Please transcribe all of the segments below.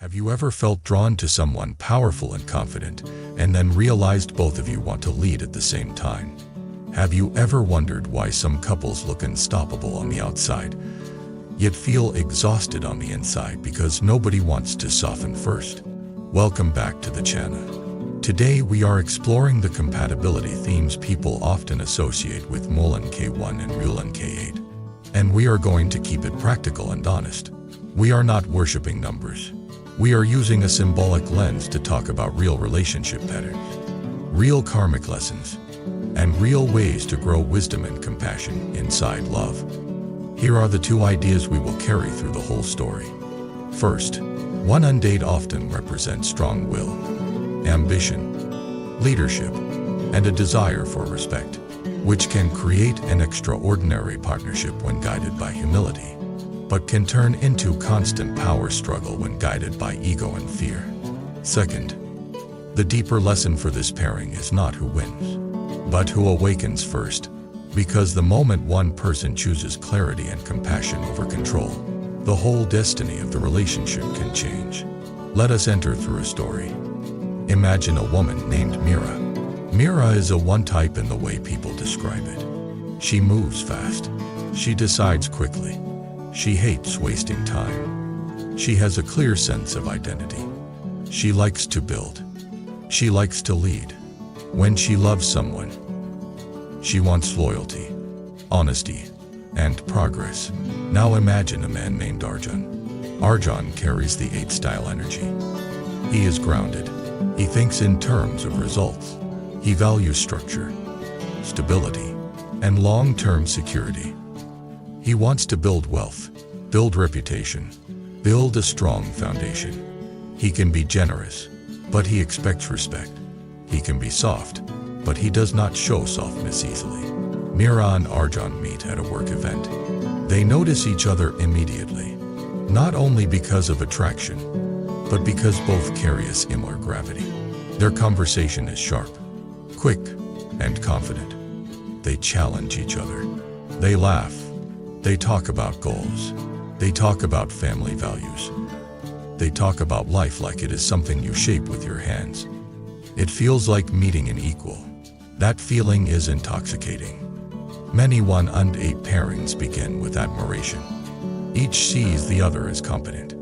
Have you ever felt drawn to someone powerful and confident, and then realized both of you want to lead at the same time? Have you ever wondered why some couples look unstoppable on the outside, yet feel exhausted on the inside because nobody wants to soften first? Welcome back to the channel. Today we are exploring the compatibility themes people often associate with Mulank K1 and Mulank K8. And we are going to keep it practical and honest. We are not worshipping numbers. We are using a symbolic lens to talk about real relationship patterns, real karmic lessons, and real ways to grow wisdom and compassion inside love. Here are the two ideas we will carry through the whole story. First, one undate often represents strong will, ambition, leadership, and a desire for respect, which can create an extraordinary partnership when guided by humility, but can turn into constant power struggle when guided by ego and fear. Second, the deeper lesson for this pairing is not who wins, but who awakens first, because the moment one person chooses clarity and compassion over control, the whole destiny of the relationship can change. Let us enter through a story. Imagine a woman named Mira. Mira is a one type in the way people describe it. She moves fast. She decides quickly. She hates wasting time. She has a clear sense of identity. She likes to build. She likes to lead. When she loves someone, she wants loyalty, honesty, and progress. Now imagine a man named Arjun. Arjun carries the 8 style energy. He is grounded. He thinks in terms of results. He values structure, stability, and long-term security. He wants to build wealth, build reputation, build a strong foundation. He can be generous, but he expects respect. He can be soft, but he does not show softness easily. Mira and Arjun meet at a work event. They notice each other immediately, not only because of attraction, but because both carry a similar gravity. Their conversation is sharp, quick, and confident. They challenge each other. They laugh. They talk about goals. They talk about family values. They talk about life like it is something you shape with your hands. It feels like meeting an equal. That feeling is intoxicating. Many 1 and 8 pairings begin with admiration. Each sees the other as competent.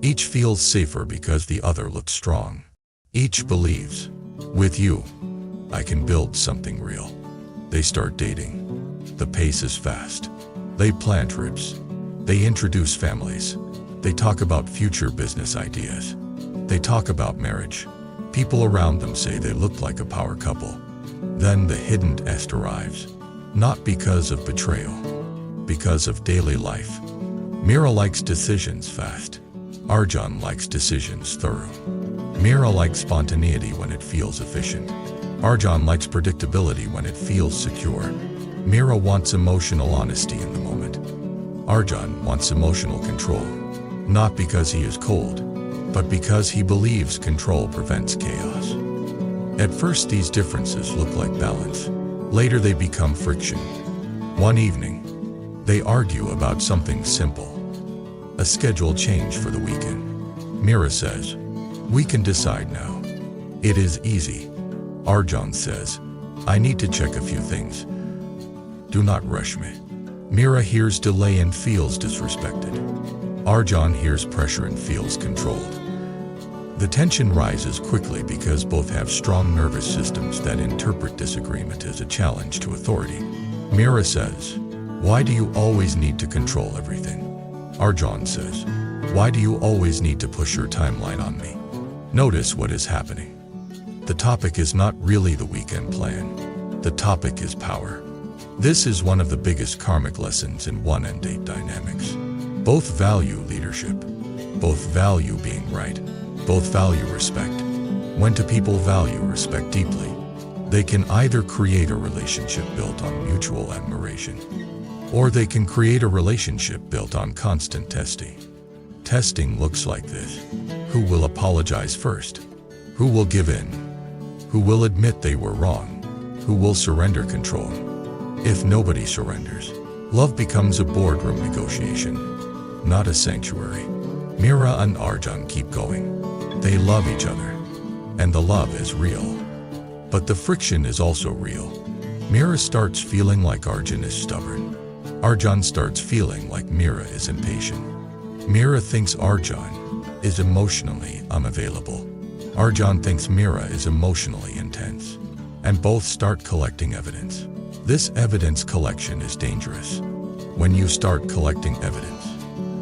Each feels safer because the other looks strong. Each believes, with you, I can build something real. They start dating. The pace is fast. They plan trips. They introduce families. They talk about future business ideas. They talk about marriage. People around them say they look like a power couple. Then the hidden test arrives. Not because of betrayal, because of daily life. Mira likes decisions fast. Arjun likes decisions thorough. Mira likes spontaneity when it feels efficient. Arjun likes predictability when it feels secure. Mira wants emotional honesty in the moment. Arjun wants emotional control, not because he is cold, but because he believes control prevents chaos. At first, these differences look like balance. Later, they become friction. One evening, they argue about something simple, a schedule change for the weekend. Mira says, "We can decide now." It is easy. Arjun says, "I need to check a few things. Do not rush me." Mira hears delay and feels disrespected. Arjun hears pressure and feels controlled. The tension rises quickly because both have strong nervous systems that interpret disagreement as a challenge to authority. Mira says, "Why do you always need to control everything?" Arjun says, "Why do you always need to push your timeline on me?" Notice what is happening. The topic is not really the weekend plan. The topic is power. This is one of the biggest karmic lessons in 1 and 8 dynamics. Both value leadership. Both value being right. Both value respect. When two people value respect deeply, they can either create a relationship built on mutual admiration, or they can create a relationship built on constant testing. Testing looks like this. Who will apologize first? Who will give in? Who will admit they were wrong? Who will surrender control? If nobody surrenders, love becomes a boardroom negotiation, not a sanctuary. Mira and Arjun keep going. They love each other, and the love is real. But the friction is also real. Mira starts feeling like Arjun is stubborn. Arjun starts feeling like Mira is impatient. Mira thinks Arjun is emotionally unavailable. Arjun thinks Mira is emotionally intense. And both start collecting evidence. This evidence collection is dangerous. When you start collecting evidence,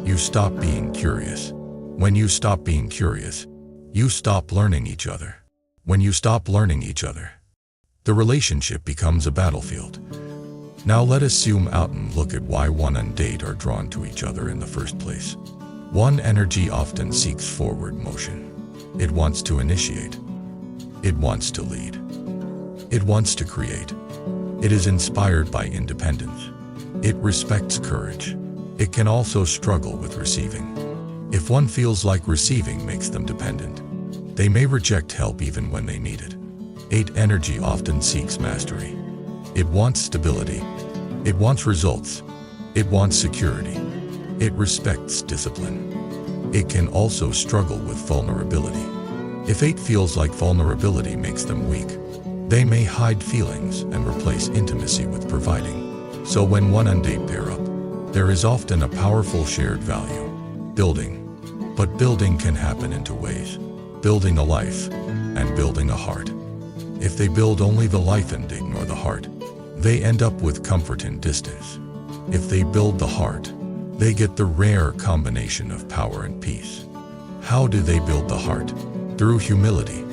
you stop being curious. When you stop being curious, you stop learning each other. When you stop learning each other, the relationship becomes a battlefield. Now let us zoom out and look at why one and date are drawn to each other in the first place. One energy often seeks forward motion. It wants to initiate. It wants to lead. It wants to create. It is inspired by independence. It respects courage. It can also struggle with receiving. If one feels like receiving makes them dependent, they may reject help even when they need it. 8 energy often seeks mastery. It wants stability. It wants results. It wants security. It respects discipline. It can also struggle with vulnerability. If 8 feels like vulnerability makes them weak, they may hide feelings and replace intimacy with providing. So when one and 8 pair up, there is often a powerful shared value, building. But building can happen in 2 ways: building a life and building a heart. If they build only the life and ignore the heart, they end up with comfort and distance. If they build the heart, they get the rare combination of power and peace. How do they build the heart? Through humility.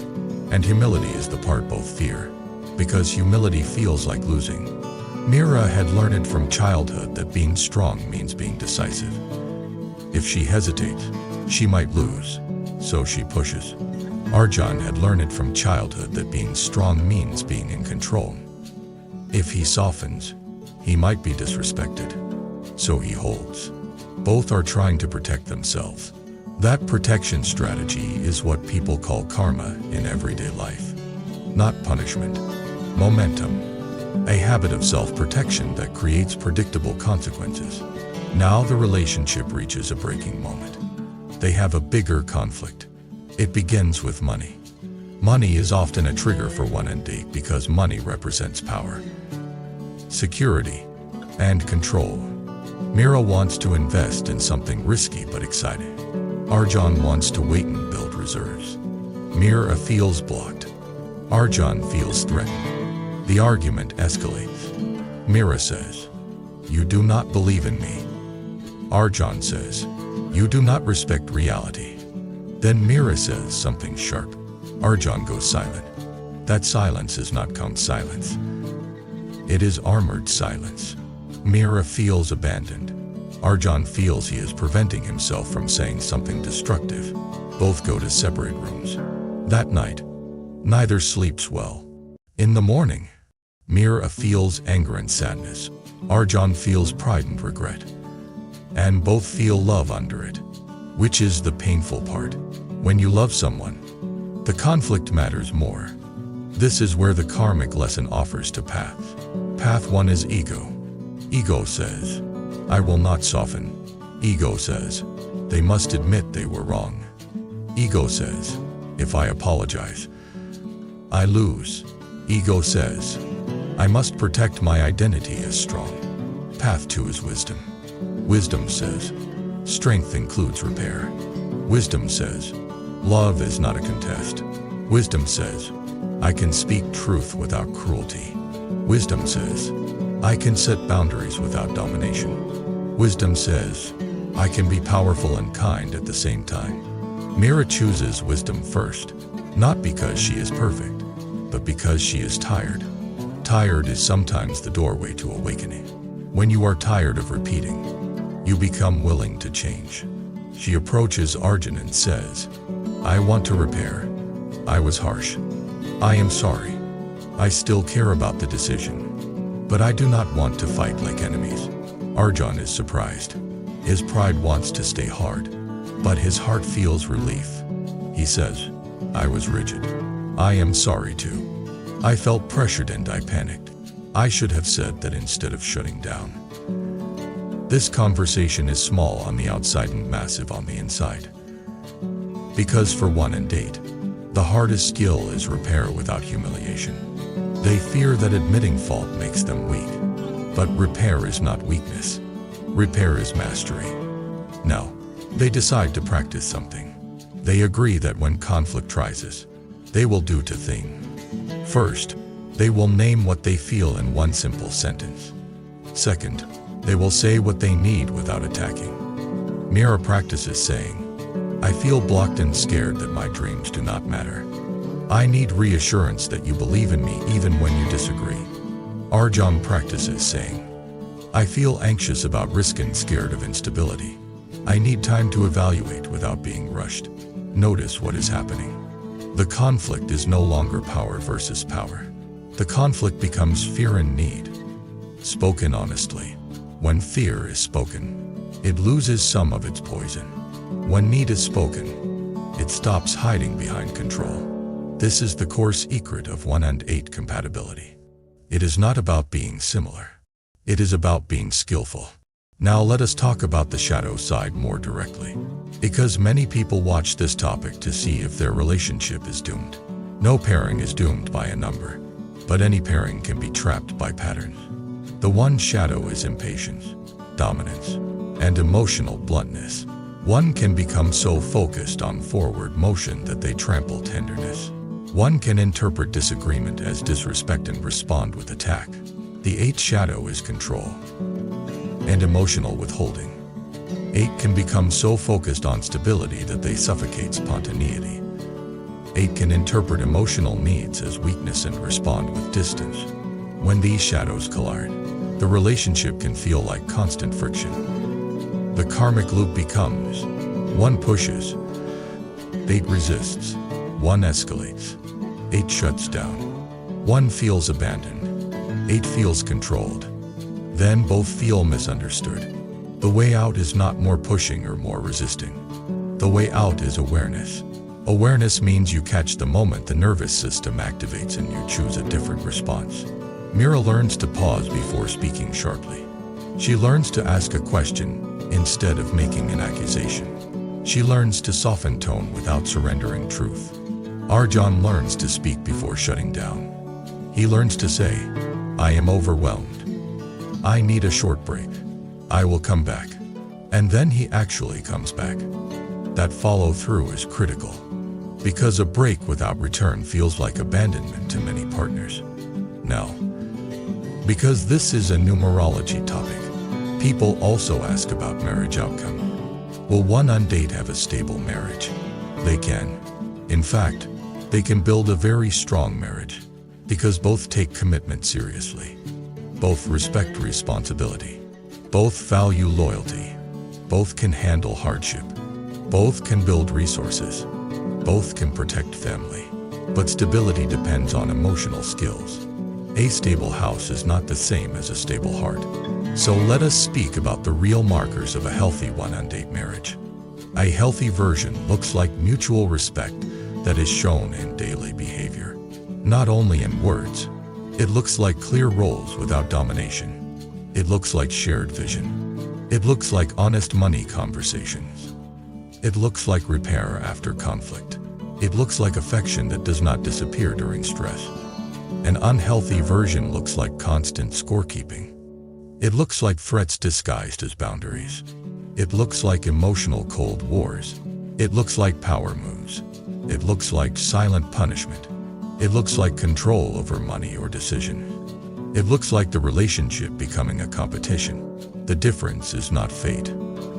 And humility is the part both fear, because humility feels like losing. Mira had learned from childhood that being strong means being decisive. If she hesitates, she might lose, so she pushes. Arjun had learned from childhood that being strong means being in control. If he softens, he might be disrespected, so he holds. Both are trying to protect themselves. That protection strategy is what people call karma in everyday life. Not punishment. Momentum. A habit of self-protection that creates predictable consequences. Now the relationship reaches a breaking moment. They have a bigger conflict. It begins with money. Money is often a trigger for one and 8 because money represents power, security, and control. Mira wants to invest in something risky but exciting. Arjun wants to wait and build reserves. Mira feels blocked. Arjun feels threatened. The argument escalates. Mira says, "You do not believe in me." Arjun says, "You do not respect reality." Then Mira says something sharp. Arjun goes silent. That silence is not calm silence. It is armored silence. Mira feels abandoned. Arjun feels he is preventing himself from saying something destructive. Both go to separate rooms. That night, neither sleeps well. In the morning, Mira feels anger and sadness. Arjun feels pride and regret. And both feel love under it, which is the painful part. When you love someone, the conflict matters more. This is where the karmic lesson offers 2 paths. Path 1 is ego. Ego says, "I will not soften." Ego says, "They must admit they were wrong." Ego says, "If I apologize, I lose." Ego says, "I must protect my identity as strong." Path 2 is wisdom. Wisdom says, strength includes repair. Wisdom says, love is not a contest. Wisdom says, I can speak truth without cruelty. Wisdom says, I can set boundaries without domination. Wisdom says, I can be powerful and kind at the same time. Mira chooses wisdom first, not because she is perfect, but because she is tired. Tired is sometimes the doorway to awakening. When you are tired of repeating, you become willing to change. She approaches Arjun and says, I want to repair. I was harsh. I am sorry. I still care about the decision. But I do not want to fight like enemies. Arjun is surprised. His pride wants to stay hard, but his heart feels relief. He says, I was rigid. I am sorry too. I felt pressured and I panicked. I should have said that instead of shutting down. This conversation is small on the outside and massive on the inside. Because for 1 and 8, the hardest skill is repair without humiliation. They fear that admitting fault makes them weak. But repair is not weakness. Repair is mastery. Now, they decide to practice something. They agree that when conflict rises, they will do two things. First, they will name what they feel in one simple sentence. Second, they will say what they need without attacking. Mira practices saying, I feel blocked and scared that my dreams do not matter. I need reassurance that you believe in me even when you disagree. Arjun practices saying, I feel anxious about risk and scared of instability. I need time to evaluate without being rushed. Notice what is happening. The conflict is no longer power versus power. The conflict becomes fear and need. Spoken honestly. When fear is spoken, it loses some of its poison. When need is spoken, it stops hiding behind control. This is the core secret of 1 and 8 compatibility. It is not about being similar. It is about being skillful. Now let us talk about the shadow side more directly. Because many people watch this topic to see if their relationship is doomed. No pairing is doomed by a number, but any pairing can be trapped by patterns. The one shadow is impatience, dominance, and emotional bluntness. One can become so focused on forward motion that they trample tenderness. One can interpret disagreement as disrespect and respond with attack. The 8 shadow is control and emotional withholding. 8 can become so focused on stability that they suffocate spontaneity. 8 can interpret emotional needs as weakness and respond with distance. When these shadows collide, the relationship can feel like constant friction. The karmic loop becomes: 1 pushes, 8 resists, 1 escalates, 8 shuts down, 1 feels abandoned, 8 feels controlled. Then both feel misunderstood. The way out is not more pushing or more resisting. The way out is awareness. Awareness means you catch the moment the nervous system activates and you choose a different response. Mira learns to pause before speaking sharply. She learns to ask a question instead of making an accusation. She learns to soften tone without surrendering truth. Arjun learns to speak before shutting down. He learns to say, I am overwhelmed. I need a short break. I will come back. And then he actually comes back. That follow-through is critical, because a break without return feels like abandonment to many partners. Now, because this is a numerology topic, people also ask about marriage outcome. Will 1 and 8 have a stable marriage? They can. In fact, they can build a very strong marriage, because both take commitment seriously. Both respect responsibility. Both value loyalty. Both can handle hardship. Both can build resources. Both can protect family. But stability depends on emotional skills. A stable house is not the same as a stable heart. So let us speak about the real markers of a healthy 1 and 8 marriage. A healthy version looks like mutual respect that is shown in daily behavior. Not only in words. It looks like clear roles without domination. It looks like shared vision. It looks like honest money conversations. It looks like repair after conflict. It looks like affection that does not disappear during stress. An unhealthy version looks like constant scorekeeping. It looks like threats disguised as boundaries. It looks like emotional cold wars. It looks like power moves. It looks like silent punishment. It looks like control over money or decision. It looks like the relationship becoming a competition. The difference is not fate.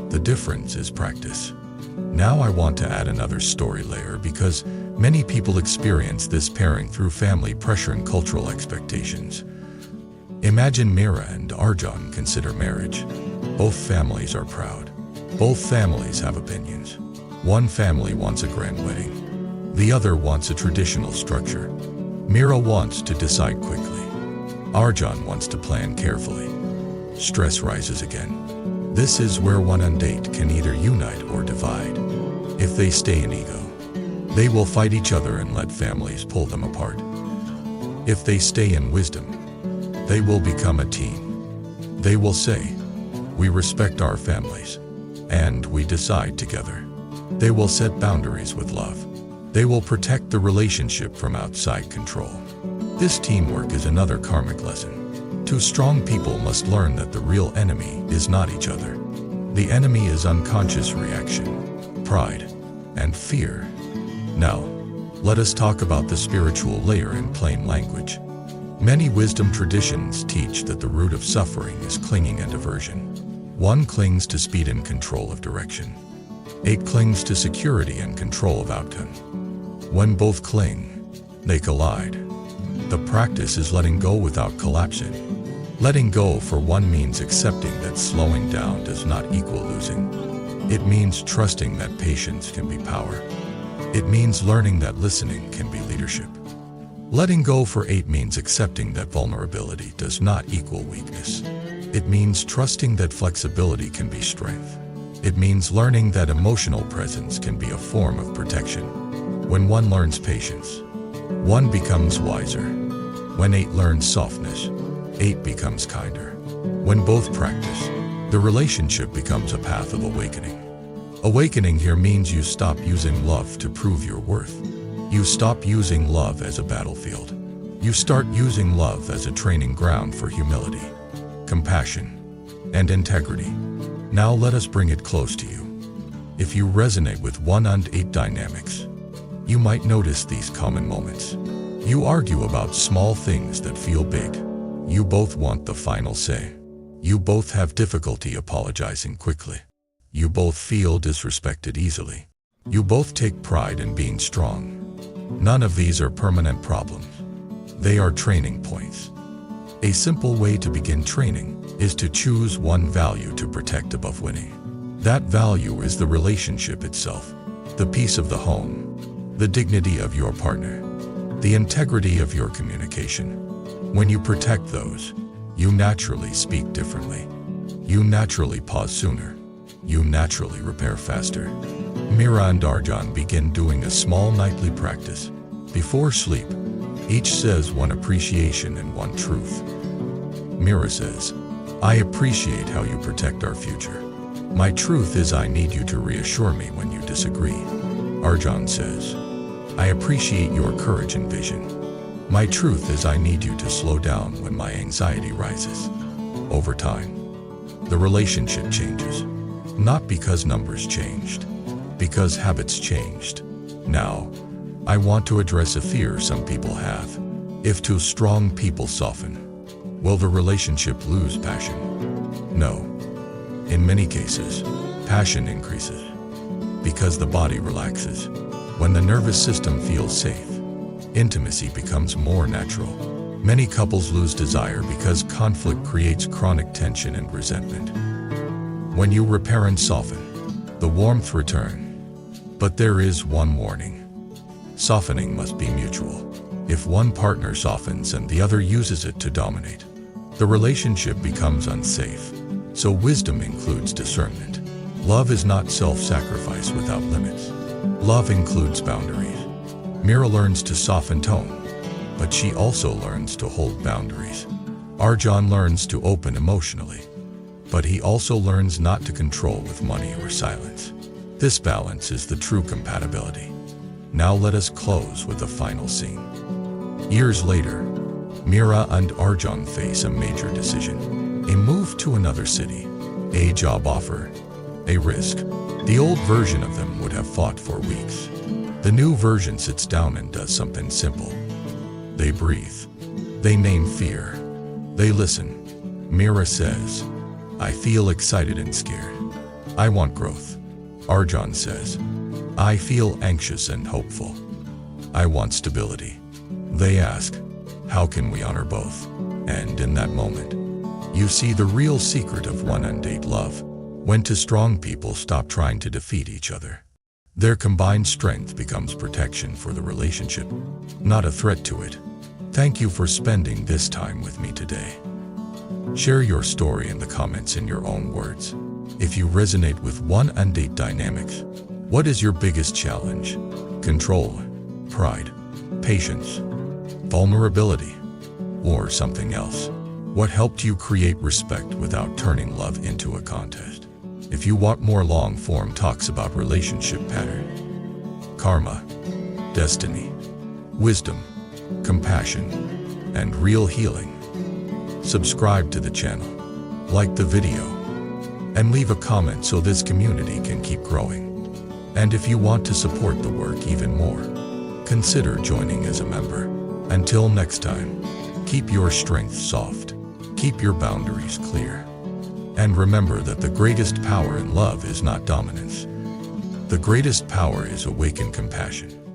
The difference is practice. Now I want to add another story layer because many people experience this pairing through family pressure and cultural expectations. Imagine Mira and Arjun consider marriage. Both families are proud. Both families have opinions. One family wants a grand wedding. The other wants a traditional structure. Mira wants to decide quickly. Arjun wants to plan carefully. Stress rises again. This is where 1 and 8 can either unite or divide. If they stay in ego, they will fight each other and let families pull them apart. If they stay in wisdom, they will become a team. They will say, we respect our families, and we decide together. They will set boundaries with love. They will protect the relationship from outside control. This teamwork is another karmic lesson. Two strong people must learn that the real enemy is not each other. The enemy is unconscious reaction, pride, and fear. Now, let us talk about the spiritual layer in plain language. Many wisdom traditions teach that the root of suffering is clinging and aversion. One clings to speed and control of direction. 8 clings to security and control of outcome. When both cling, they collide. The practice is letting go without collapsing. Letting go for one means accepting that slowing down does not equal losing. It means trusting that patience can be power. It means learning that listening can be leadership. Letting go for 8 means accepting that vulnerability does not equal weakness. It means trusting that flexibility can be strength. It means learning that emotional presence can be a form of protection. When one learns patience, one becomes wiser. When 8 learns softness, 8 becomes kinder. When both practice, the relationship becomes a path of awakening. Awakening here means you stop using love to prove your worth. You stop using love as a battlefield. You start using love as a training ground for humility, compassion, and integrity. Now let us bring it close to you. If you resonate with 1 and 8 dynamics, you might notice these common moments. You argue about small things that feel big. You both want the final say. You both have difficulty apologizing quickly. You both feel disrespected easily. You both take pride in being strong. None of these are permanent problems. They are training points. A simple way to begin training is to choose one value to protect above winning. That value is the relationship itself, the peace of the home, the dignity of your partner, the integrity of your communication. When you protect those, you naturally speak differently. You naturally pause sooner. You naturally repair faster. Mira and Arjan begin doing a small nightly practice. Before sleep, each says one appreciation and one truth. Mira says, "I appreciate how you protect our future. My truth is I need you to reassure me when you disagree." Arjan says, "I appreciate your courage and vision. My truth is I need you to slow down when my anxiety rises." Over time, the relationship changes. Not because numbers changed, because habits changed. Now, I want to address a fear some people have. If 2 strong people soften, will the relationship lose passion? No. In many cases, passion increases because the body relaxes. When the nervous system feels safe, intimacy becomes more natural. Many couples lose desire because conflict creates chronic tension and resentment. When you repair and soften, the warmth returns. But there is one warning. Softening must be mutual. If one partner softens and the other uses it to dominate, the relationship becomes unsafe. So wisdom includes discernment. Love is not self-sacrifice without limits. Love includes boundaries. Mira learns to soften tone, but she also learns to hold boundaries. Arjan learns to open emotionally, but he also learns not to control with money or silence. This balance is the true compatibility. Now let us close with the final scene. Years later, Mira and Arjan face a major decision. A move to another city, a job offer, a risk. The old version of them would have fought for weeks. The new version sits down and does something simple. They breathe. They name fear. They listen. Mira says, "I feel excited and scared. I want growth." Arjan says, "I feel anxious and hopeful. I want stability." They ask, "How can we honor both?" And in that moment, you see the real secret of 1 and 8 love. When 2 strong people stop trying to defeat each other, their combined strength becomes protection for the relationship, not a threat to it. Thank you for spending this time with me today. Share your story in the comments in your own words. If you resonate with 1 and 8 dynamics, what is your biggest challenge? Control, pride, patience, vulnerability, or something else? What helped you create respect without turning love into a contest? If you want more long-form talks about relationship pattern, karma, destiny, wisdom, compassion, and real healing, subscribe to the channel, like the video, and leave a comment so this community can keep growing. And if you want to support the work even more, consider joining as a member. Until next time, keep your strength soft, keep your boundaries clear, and remember that the greatest power in love is not dominance. The greatest power is awakened compassion.